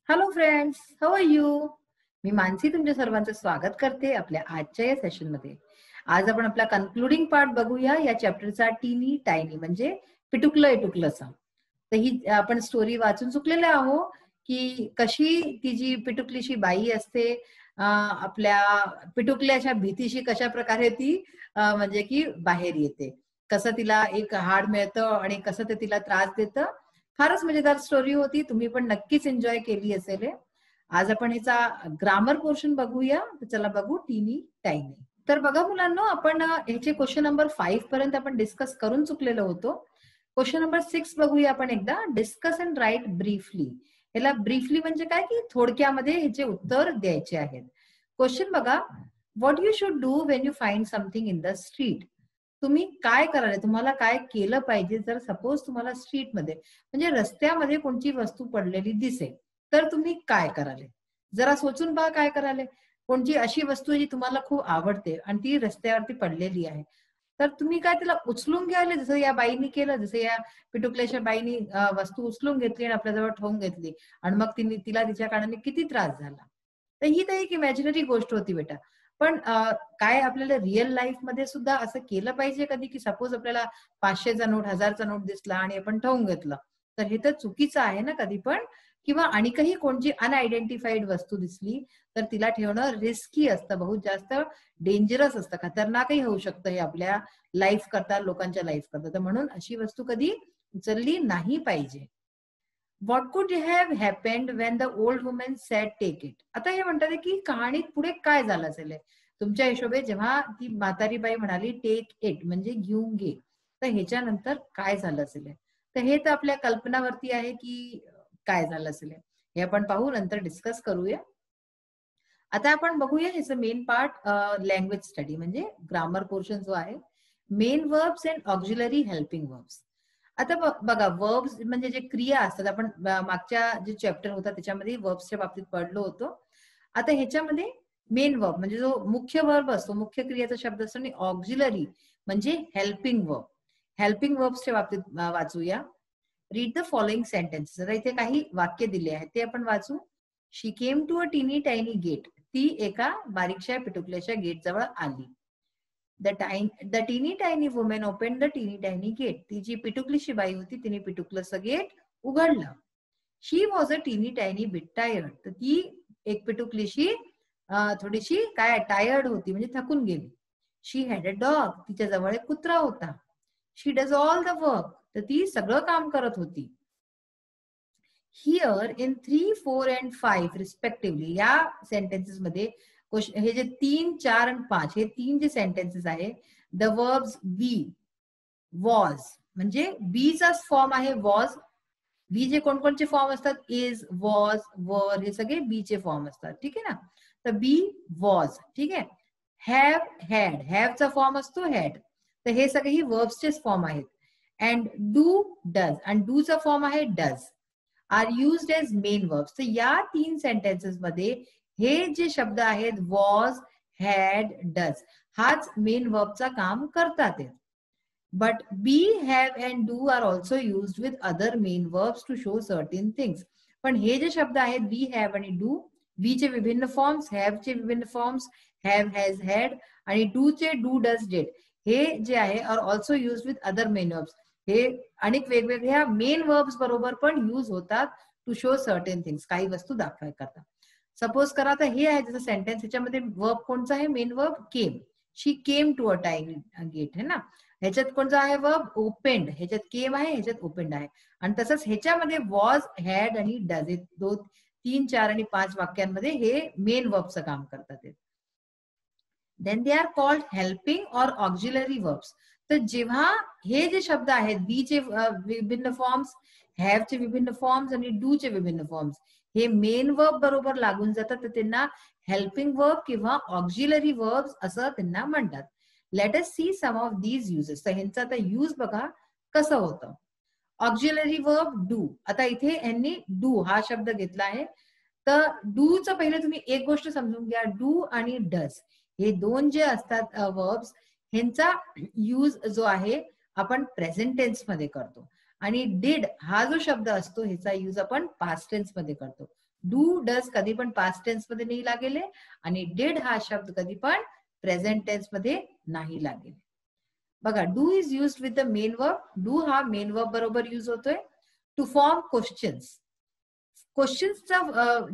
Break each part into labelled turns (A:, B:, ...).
A: Hello friends, how are you? मी मानसी तुमच्या सर्वांचं स्वागत करते आपल्या आजच्या या सेशनमध्ये. आज आपण आपला कन्क्लुडिंग पार्ट बघूया या चॅप्टरचा टीनी टायनी म्हणजे पिटुकलं एटुकलंचा. तर ही आपण स्टोरी वाचून चुकलेले आहो की कशी ती जी पिटुकलीशी बाई असते आपल्या पिटुकल्याच्या भीतीशी कशा प्रकारे ती म्हणजे की बाहेर येते, कसं तिला एक हाड मिळतं आणि कसं ते तिला त्रास देतं. फारच मजेदार स्टोरी होती, तुम्ही पण नक्कीच एन्जॉय केली असेल. आज आपण ह्याचा ग्रामर पोर्शन बघूया. तर चला बघू टीनी टायनी. तर बघा मुलांनो, आपण ह्याचे क्वेश्चन नंबर 5 पर्यंत आपण डिस्कस करून चुकलेलो होतो. क्वेश्चन नंबर 6 बघूया आपण एकदा. Discuss and write briefly. याला ब्रीफली म्हणजे काय की थोडक्यामध्ये ह्याचे उत्तर द्यायचे आहेत. क्वेश्चन बघा, what you should do when you find something in the street. तुम्ही काय कराल, तुम्हाला काय केलं पाहिजे जर सपोज तुम्हाला स्ट्रीटमध्ये म्हणजे रस्त्यामध्ये कोणती वस्तू पडलेली दिसेल तर तुम्ही काय कराल? जरा सोचून पहा काय कराल. कोणती अशी वस्तू जी तुम्हाला खूप आवडते आणि ती रस्त्यावरती पडलेली आहे, तर तुम्ही काय तिला उचलून घ्यायला, जसं या बाईनी केलं, जसं या पिटुकल्याच्या बाईनी वस्तू उचलून घेतली आणि आपल्याजवळ ठेवून घेतली आणि मग तिला तिच्या कारणाने किती त्रास झाला. तर ही तर एक इमॅजिनरी गोष्ट होती बेटा. पण काय आपल्याला रिअल लाईफ मध्ये सुद्धा असं केलं पाहिजे कधी, की सपोज आपल्याला 500चा नोट 1000चा नोट दिसला आणि आपण ठेवून घेतलं, तर हे तर चुकीचं आहे ना कधी पण. किंवा आणि काही कोणती अनआयडेंटिफाईड वस्तू दिसली तर तिला ठेवणं रिस्की असतं, बहुत जास्त डेंजरस असतं, खतरनाकही होऊ शकतं हे आपल्या लाईफ करता, लोकांच्या लाईफ करता. तर म्हणून अशी वस्तू कधी उचलली नाही पाहिजे. What could have happened when the old woman said take it. आता हे म्हणतात की कहाणीत पुढे काय झालं असेल तुमच्या हिशोबे, जेव्हा ती म्हातारी बाई म्हणाली टेक इट म्हणजे घेऊन घे, तर ह्याच्यानंतर काय झालं असेल. तर हे तर आपल्या कल्पनावरती आहे की काय झालं असेल, हे आपण पाहू, नंतर डिस्कस करूया. आता आपण बघूया ह्याचं मेन पार्ट, लँग्वेज स्टडी म्हणजे ग्रामर पोर्शन जो आहे. Main verbs and auxiliary helping verbs. आता बघा, वर्ब्स म्हणजे जे क्रिया असतात, आपण मागच्या जे चॅप्टर होता त्याच्यामध्ये वर्ब्सच्या बाबतीत पडलो होतो. आता ह्याच्यामध्ये मेन वर्ब म्हणजे जो मुख्य वर्ब असतो, मुख्य क्रियेचा शब्द असतो, आणि ऑक्झिलरी म्हणजे हेल्पिंग वर्ब. हेल्पिंग वर्ब्सच्या बाबतीत वाचूया. Read the following sentences. आता इथे काही वाक्य दिले आहेत ते आपण वाचू. शी केम टू अ टीनी टायनी गेट. ती एका बारीकशा पिटुकल्याच्या गेट जवळ आली. द टीनी टायनी वुमेन ओपन द टीनी टायनी गेट. ती जी पिटुकलीशी बाई होती तिने पिटुकलंचं गेट उघडलं. शी वॉज अ टीनी टायनी बिट टायर्ड. तर ती एक पिटुकलीशी थोडीशी काय टायर्ड होती म्हणजे थकून गेली. शी हॅड अ डॉग. तिच्या जवळ एक कुत्रा होता. शी डज ऑल द वर्क. तर ती सगळं काम करत होती. हिअर इन 3, 4 अँड 5 रिस्पेक्टिव्हली, या सेंटेन्सेस मध्ये हे जे 3, 4 आणि 5 हे 3 जे सेंटेन्सेस आहे, द वर्ब्स बी, वॉज म्हणजे बीचा फॉर्म आहे वॉज. बी जे कोणकोणचे फॉर्म असतात, इज, वॉज, वर, हे सगळे बी चे फॉर्म असतात. ठीक आहे ना. तर बी वॉज, ठीक आहे. हॅव, हॅड, हॅवचा फॉर्म असतो हॅड. तर हे सगळे ही वर्ब्सचेच फॉर्म आहेत. अँड डू, डज, आणि डूचा फॉर्म आहे does, are used as main verbs. तर या 3 सेंटेन्सेस मध्ये हे जे शब्द आहेत वॉज, हॅड, डज, हाच मेन वर्बचा काम करतात. But be, have and do are also used with other main verbs to show certain things. पण हे जे शब्द आहेत be, have आणि do, be चे विभिन्न फॉर्म्स, have चे विभिन्न फॉर्म्स, have, has, had, आणि do चे do, does, did, हे जे आहे are also used with other main verbs. हे अनेक वेगवेगळ्या मेन वर्ब्स बरोबर पण यूज होतात टू शो सर्टेन थिंग्स, काही वस्तू दाखवाय करता. सपोज करा आता हे आहे जसं सेंटेन्स, ह्याच्यामध्ये वर्ब कोणचा आहे, main verb came. She came to a tiny gate, है ना. ह्याच्यात कोणता आहे वर्ब, ओपेंड. ह्याच्यात केम आहे, ह्याच्यात ओपेंड आहे. आणि तसंच ह्याच्यामध्ये वॉज, हॅड आणि डज, हे 2, 3, 4 आणि 5 वाक्यांमध्ये हे मेन वर्बचं काम करतात. Then they are called helping और ऑक्झिलरी वर्ब्स. तर जेव्हा हे जे शब्द आहेत बी चे विभिन्न फॉर्म्स, हॅव चे विभिन्न फॉर्म्स आणि डू चे विभिन्न फॉर्म्स हे मेन वर्ब बरोबर लागून जातात, तर त्यांना हेल्पिंग वर्ब किंवा ऑक्झिलरी वर्ब्स असं त्यांना म्हणतात. Let us see some of these uses. तर ह्यांचा आता यूज बघा कसं होतं. Auxiliary verb do. आता इथे यांनी डू हा शब्द घेतला आहे. तर डूचं पहिले तुम्ही एक गोष्ट समजून घ्या, डू आणि डज हे 2 जे असतात वर्ब्स, ह्यांचा यूज जो आहे आपण प्रेझेंट टेन्स मध्ये करतो. आणि डिड हा जो शब्द असतो ह्याचा यूज आपण पास्ट टेन्स मध्ये करतो. डू डज कधी पण पास्ट टेन्स मध्ये नाही लागेल आणि डिड हा शब्द कधी पण प्रेझेंट टेन्स मध्ये नाही लागेल. बघा, do is used with the main verb. Do हा मेन वर्ब बरोबर युज होतोय टू फॉर्म क्वेश्चन्स. क्वेश्चन्सचा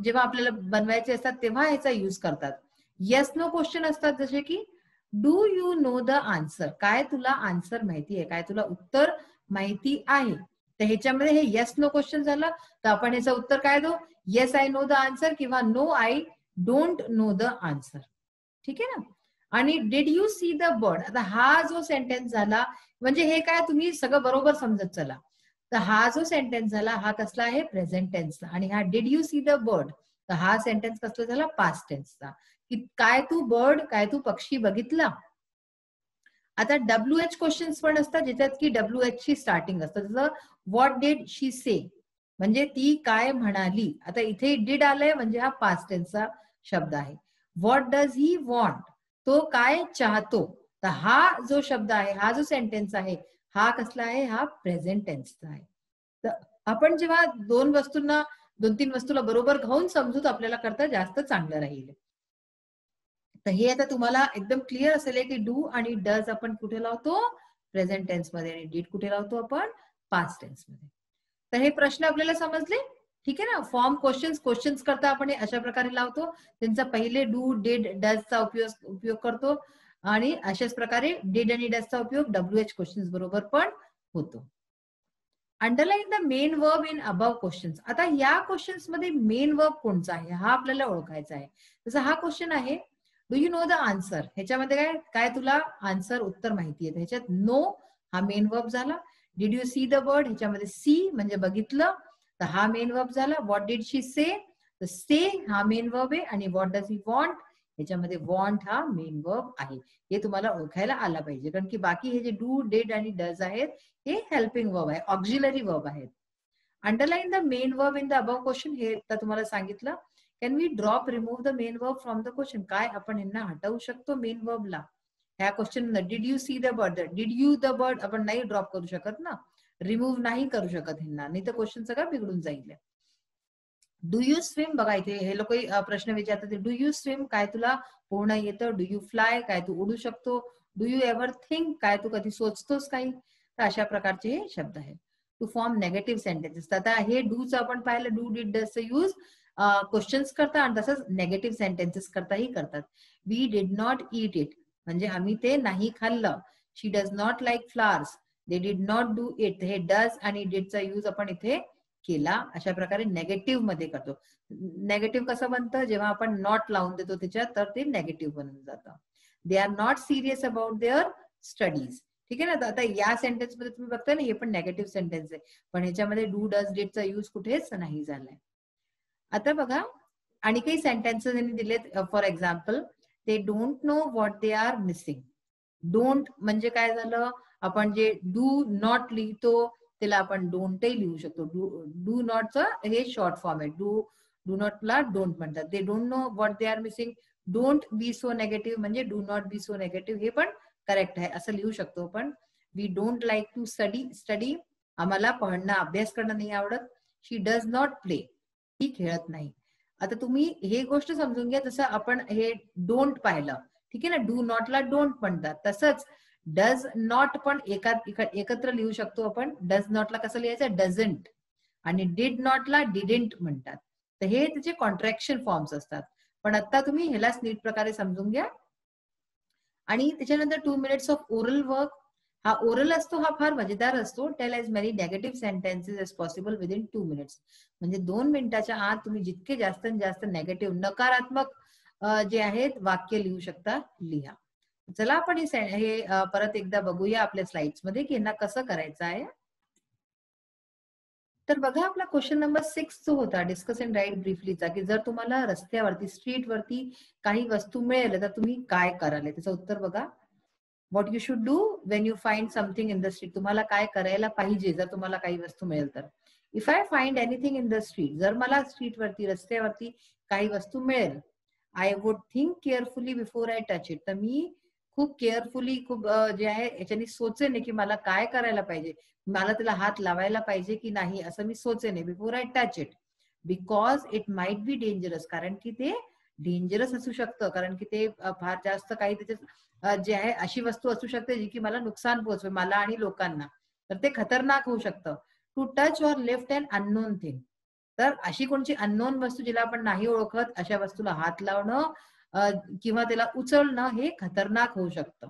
A: जेव्हा आपल्याला बनवायचे असतात तेव्हा ह्याचा युज करतात. येस नो क्वेश्चन असतात, जसे की do you know the answer, काय तुला आन्सर माहिती आहे, काय तुला उत्तर माहिती आहे. तर ह्याच्यामध्ये हे येस नो क्वेश्चन झालं, तर आपण ह्याचं उत्तर काय देऊ, yes I know the answer किंवा no I don't know the answer. ठीक आहे ना. आणि did you see the bird, आता हा जो सेंटेन्स झाला म्हणजे हे काय तुम्ही सगळं बरोबर समजत चला. तर हा जो सेंटेन्स झाला हा कसला आहे, प्रेझेंट टेन्सचा. आणि हा did you see the bird, तर हा सेंटेन्स कसला झाला, पास्ट टेन्सचा. की काय तू बर्ड, काय तू पक्षी बघितला. आता WH क्वेश्चन्स पण असतात ज्याच्यात की WH ची स्टार्टिंग असतं. जसं व्हॉट डिड शी से, म्हणजे ती काय म्हणाली. आता इथे डिड आलंय म्हणजे हा पास्ट टेन्सचा शब्द आहे. व्हॉट डज ही वॉन्ट, तो काय चाहतो. तर हा जो शब्द आहे, हा जो सेंटेन्स आहे, हा कसला आहे, हा प्रेझेंट टेन्सचा आहे. तर आपण जेव्हा दोन तीन वस्तूला बरोबर घेऊन समजूत आपल्याला करता जास्त चांगलं राहील. तर हे आता तुम्हाला एकदम क्लिअर असेल की डू आणि डज आपण कुठे लावतो, प्रेझेंट टेन्स मध्ये, आणि डीड कुठे लावतो आपण, पास्ट टेन्स मध्ये. तर हे प्रश्न आपल्याला समजले. ठीक आहे ना. फॉर्म क्वेश्चन्स करता आपण अशा प्रकारे लावतो. त्यांचा पहिले डू डिड डजचा उपयोग करतो आणि अशाच प्रकारे डिड आणि डजचा उपयोग WH क्वेश्चन्स बरोबर पण होतो. Underline the main verb in above questions. आता या क्वेश्चन्स मध्ये मेन वर्ब कोणचा आहे हा आपल्याला ओळखायचा आहे. जसं हा क्वेश्चन आहे, do you know the answer, ह्याच्यामध्ये काय काय तुला आन्सर उत्तर माहिती आहे. ह्याच्यात नो हा मेन वर्ब झाला. Did you see the bird, ह्याच्यामध्ये सी म्हणजे बघितलं, तर हा मेन वर्ब झाला. व्हॉट डिड शी से, तर से हा मेन वर्ब आहे. आणि व्हॉट डज ही वॉन्ट, ह्याच्यामध्ये वॉन्ट हा मेन वर्ब आहे. हे तुम्हाला ओळखायला आला पाहिजे, कारण की बाकी हे जे डू डिड आणि डज आहेत हे हेल्पिंग वर्ब आहे, ऑक्झिलरी वर्ब आहेत. Underline the main verb in the above question, हे आता तुम्हाला सांगितलं. Can we drop remove the main verb from the question, काय आपण यांना हटवू शकतो मेन वर्बला ह्या question. Did you see the bird, did you the bird आपण नाही ड्रॉप करू शकत ना, रिमूव्ह नाही करू शकत ह्यांना, नाही तर क्वेश्चन सगळं बिघडून जाईल. डू यू स्विम, बघा इथे हे लोक प्रश्न विचारतात, डू यू स्विम काय तुला पोहणं येतं. डू यू फ्लाय काय तू उडू शकतो. डू यू एव्हर थिंक काय तू कधी सोचतोस काही. तर अशा प्रकारचे हे शब्द आहेत. टू फॉर्म नेगेटिव्ह सेंटेन्सेस, आता हे डूच आपण पाहिलं, डू डिड डजचं यूज क्वेश्चन्स करता आणि तसंच नेगेटिव्ह सेंटेन्सेस करताही करतात. We did not eat it, म्हणजे आम्ही ते नाही खाल्लं. She does not like flowers, they did not do it, हे डज आणि डिडचा यूज आपण इथे केला. अशा प्रकारे नेगेटिव्ह मध्ये करतो. नेगेटिव्ह कसं बनतं, जेव्हा आपण नॉट लावून देतो त्याच्यात, तर ते नेगेटिव्ह बनून जातं. They are not serious about their studies. ठीक आहे ना. आता या सेंटेन्स मध्ये तुम्ही बघताय ना, हे पण नेगेटिव्ह सेंटेन्स आहे, पण ह्याच्यामध्ये डू डज डिडचा यूज कुठेच नाही झालाय. आता बघा आणि काही सेंटेन्सेस यांनी दिलेत. For example, they don't know what they are missing. Don't म्हणजे काय झालं, आपण जे डू नॉट लिहितो त्याला आपण डोंटही लिहू शकतो. डू नॉटचा हे शॉर्ट फॉर्म आहे. डू नॉटला डोंट म्हणतात. They don't know what they are missing. Don't be so negative म्हणजे do not be so negative, हे पण करेक्ट आहे, असं लिहू शकतो आपण. We don't like to study, आम्हाला पढ़णं अभ्यास करणं नाही आवडत. शी डज नॉट प्ले, ही खेळत नाही. आता तुम्ही हे गोष्ट समजून घ्या, जसं आपण हे डोंट पाहिलं, ठीक आहे ना, डू नॉटला डोंट म्हणतात, तसंच डज नॉट पण एकत्र लिहू शकतो आपण. डज नॉटला कसं लिहायचं, डझंट, आणि डिड नॉटला डिडंट म्हणतात. तर हे त्याचे कॉन्ट्रॅक्शन फॉर्म्स असतात. पण आता तुम्ही ह्यालाच नीट प्रकारे समजून घ्या. आणि त्याच्यानंतर 2 मिनिट्स ऑफ ओरल वर्क. हा ओरल असतो, हा फार मजेदार असतो. Tell as many negative sentences as possible within 2 minutes. म्हणजे 2 मिनिटाच्या आत तुम्ही जितके जास्तीत जास्त नेगेटिव्ह नकारात्मक जे आहेत वाक्य लिहू शकता, लिहा. चला आपण हे परत एकदा बघूया आपल्या स्लाइड्स मध्ये की यांना कसं करायचं आहे. तर बघा, आपला क्वेश्चन नंबर 6 जो होता, डिस्कस अँड राईट ब्रीफलीचा, की जर तुम्हाला रस्त्यावरती स्ट्रीटवरती काही वस्तू मिळेल तर तुम्ही काय कराल, त्याचं उत्तर बघा. What you should do Wien you find something in the street, तुम्हाला काय करायला पाहिजे जर तुम्हाला काही वस्तू मिळेल तर. If I find anything in the street, जर मला स्ट्रीटवरती रस्त्यावरती काही वस्तू मिळेल, I would think carefully before I touch it, तर मी खूप केअरफुली, खूप जे आहे याच्यानी सोचेन की मला काय करायला पाहिजे, मला त्याला हात लावायला पाहिजे की नाही, असं मी सोचेन before I touch it. Because it might be dangerous, कारण की ते डेंजरस असू शकतं, कारण की ते फार जास्त काही त्याच्यात जे आहे अशी वस्तू असू शकते जी की मला नुकसान पोहोचवेल, मला आणि लोकांना, तर ते खतरनाक होऊ शकतं. To touch or lift an unknown thing, तर अशी कोणची अननोन वस्तू जिला आपण नाही ओळखत अशा वस्तूला हात लावणं किंवा त्याला उचलणं हे खतरनाक होऊ शकतं.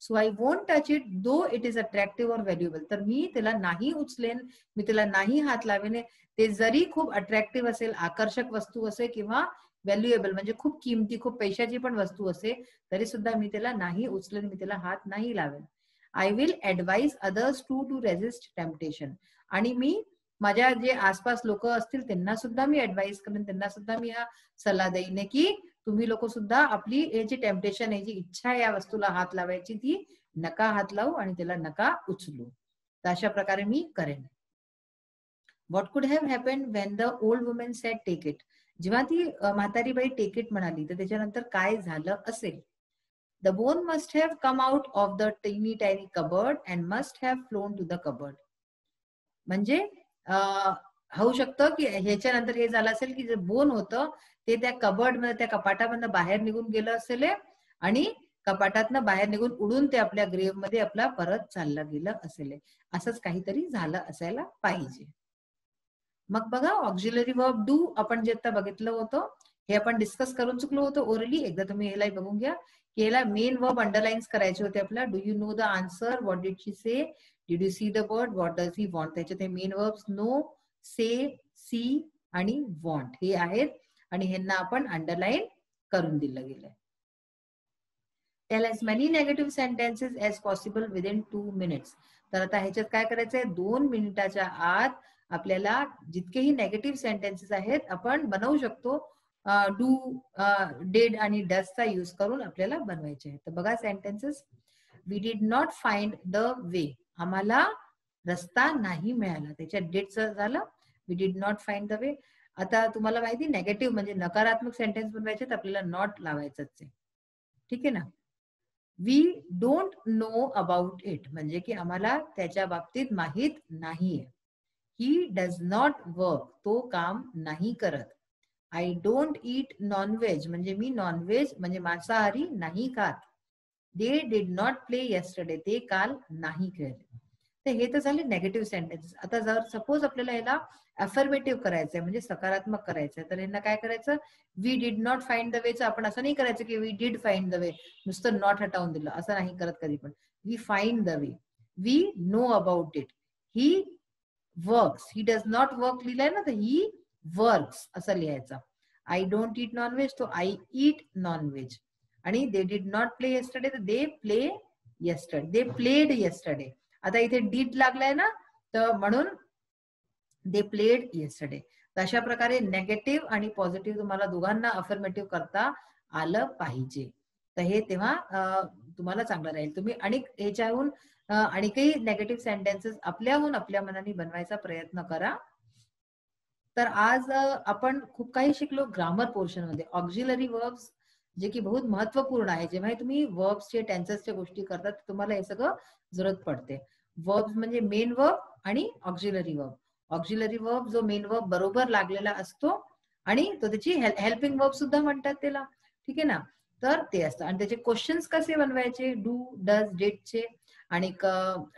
A: So I won't touch it though it is attractive or valuable, तर मी त्याला नाही उचलेन, मी त्याला नाही हात लावेन, ते जरी खूप अट्रॅक्टिव्ह असेल, आकर्षक वस्तू असेल किंवा व्हॅल्युएबल म्हणजे खूप किमती, खूप पैशाची पण वस्तू असेल, तरी सुद्धा मी त्याला नाही उचलेन, मी त्याला हात नाही लावेन. I will advise others to resist temptation, आणि मी माझ्या जे आसपास लोक असतील त्यांना सुद्धा मी ऍडवाइज करेन, त्यांना सुद्धा मी हा सल्ला देईन की तुम्ही लोक सुद्धा आपली हे जी टेम्पटेशन आहे, जी इच्छा आहे या वस्तूला हात लावायची, ती नका हात लावू आणि त्याला नका उचलू. तर अशा प्रकारे मी करेन. What could have happened when the old woman said take it, जेव्हा ती म्हातारी बाई टेक इट म्हणाली तर त्याच्यानंतर काय झालं असेल. The bone must have come out of the tiny tiny cupboard and must have flown to the cupboard, म्हणजे होऊ शकतं की ह्याच्यानंतर हे झालं असेल की जे बोन होतं ते त्या कबर्ड मध्ये, त्या कपाटामधनं बाहेर निघून गेलं असेल आणि कपाटातनं बाहेर निघून उडून ते आपल्या ग्रेव्ह मध्ये आपला परत चाललं गेलं असेल. असंच काहीतरी झालं असायला पाहिजे. मग बघा ऑक्झिलरी वर्ब डू आपण जे आता बघितलं होतं हे आपण डिस्कस करून चुकलो होतो ओरली, एकदा तुम्ही ह्यालाही बघून घ्या की याला मेन वर्ब अंडरलाईन्स करायचे होते आपला. Do you know the answer, what did she say, did you see the bird, what does he want, त्याच्यात main verbs no, say, see आणि वॉन्ट हे आहेत आणि ह्यांना आपण अंडरलाईन करून दिलं गेलंय. Tell as many negative sentences as possible within 2 minutes. तर आता ह्याच्यात काय करायचंय, 2 मिनिटाच्या आत आपल्याला जितकेही नेगेटिव्ह सेंटेन्सेस आहेत आपण बनवू शकतो. डू, डिड आणि डजचा यूज करून आपल्याला बनवायचे आहेत. तर बघा sentences. We did not find the way, आम्हाला रस्ता नाही मिळाला, त्याच्यात डिडचं झालं. We did not find the way. आता तुम्हाला माहिती नेगेटिव्ह म्हणजे नकारात्मक सेंटेन्स बनवायचे तर आपल्याला नॉट लावायचंच आहे. ठीक आहे ना. We don't know about it म्हणजे की आम्हाला त्याच्या बाबतीत माहित नाहीये. ही डज नॉट वर्क, तो काम नाही करत. आय डोंट ईट नॉनव्हेज म्हणजे मी नॉनव्हेज म्हणजे मांसाहारी नाही खात. दे डिड नॉट प्ले येस्टरडे, ते काल नाही खेळले. तर हे तर झाले नेगेटिव्ह सेंटेन्सेस. आता जर सपोज आपल्याला याला अफर्मेटिव्ह करायचंय म्हणजे सकारात्मक करायचंय तर यांना काय करायचं, we did not find the वेचं आपण असं नाही करायचं की we did find the way, नुसतं नॉट हटवून दिलं असं नाही करत कधी पण. We find the way, we know about it, he works, he does not work लिहिलंय ना तर ही वर्क्स असं लिहायचं. आय डोंट ईट नॉनव्हेज तो आय ईट नॉनव्हेज. आणि they did not play yesterday तर they play yesterday, they played yesterday. आता इथे डीड लागलाय ना तर म्हणून दे प्लेड येस्टरडे. तर अशा प्रकारे नेगेटिव्ह आणि पॉझिटिव्ह तुम्हाला दोघांना अफर्मेटिव्ह करता आलं पाहिजे. तर हे तेव्हा तुम्हाला चांगलं राहील. तुम्ही आणि ह्याच्याहून आणि काही नेगेटिव्ह सेंटेन्सेस आपल्याहून आपल्या मनाने बनवायचा प्रयत्न करा. तर आज आपण खूप काही शिकलो ग्रामर पोर्शन मध्ये. ऑक्झिलरी वर्ब्स जे की बहुत महत्वपूर्ण आहे. जेव्हा तुम्ही वर्ब्सचे टेन्सेसच्या गोष्टी करतात तुम्हाला हे सगळं जरूरत पडते. वर्ब्स म्हणजे मेन वर्ब आणि ऑक्झिलरी वर्ब. ऑक्झिलरी वर्ब जो मेन वर्ब बरोबर लागलेला असतो आणि तो त्याची हेल्पिंग वर्ब सुद्धा म्हणतात त्याला. ठीक आहे ना. तर ते असतं आणि त्याचे क्वेश्चन्स कसे बनवायचे, डू, डज, डिडचे आणि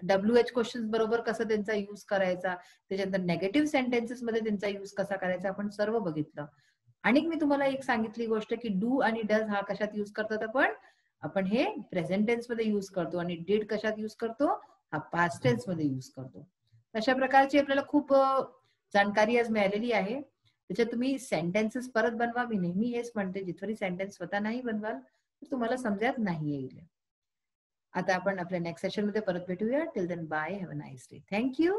A: WH क्वेश्चन्स बरोबर कसं त्यांचा युज करायचा, त्याच्यानंतर नेगेटिव्ह सेंटेन्सेस मध्ये त्यांचा युज कसा करायचा आपण सर्व बघितलं. आणि मी तुम्हाला एक सांगितली गोष्ट की डू आणि डज हा कशात युज करतात आपण हे प्रेझेंट टेन्स मध्ये युज करतो आणि डिड कशात युज करतो, हा पास्ट टेन्स मध्ये युज करतो. अशा प्रकारची आपल्याला खूप जाणकारी आज मिळालेली आहे. त्याच्यात तुम्ही सेंटेन्सेस परत बनवा. मी नेहमी हेच म्हणते जिथवरी सेंटेन्स स्वतः नाही बनवाल तर तुम्हाला समजत नाही येईल. आता आपण आपल्या नेक्स्ट सेशन मध्ये परत भेटूया. Till then bye, have a nice day. Thank you.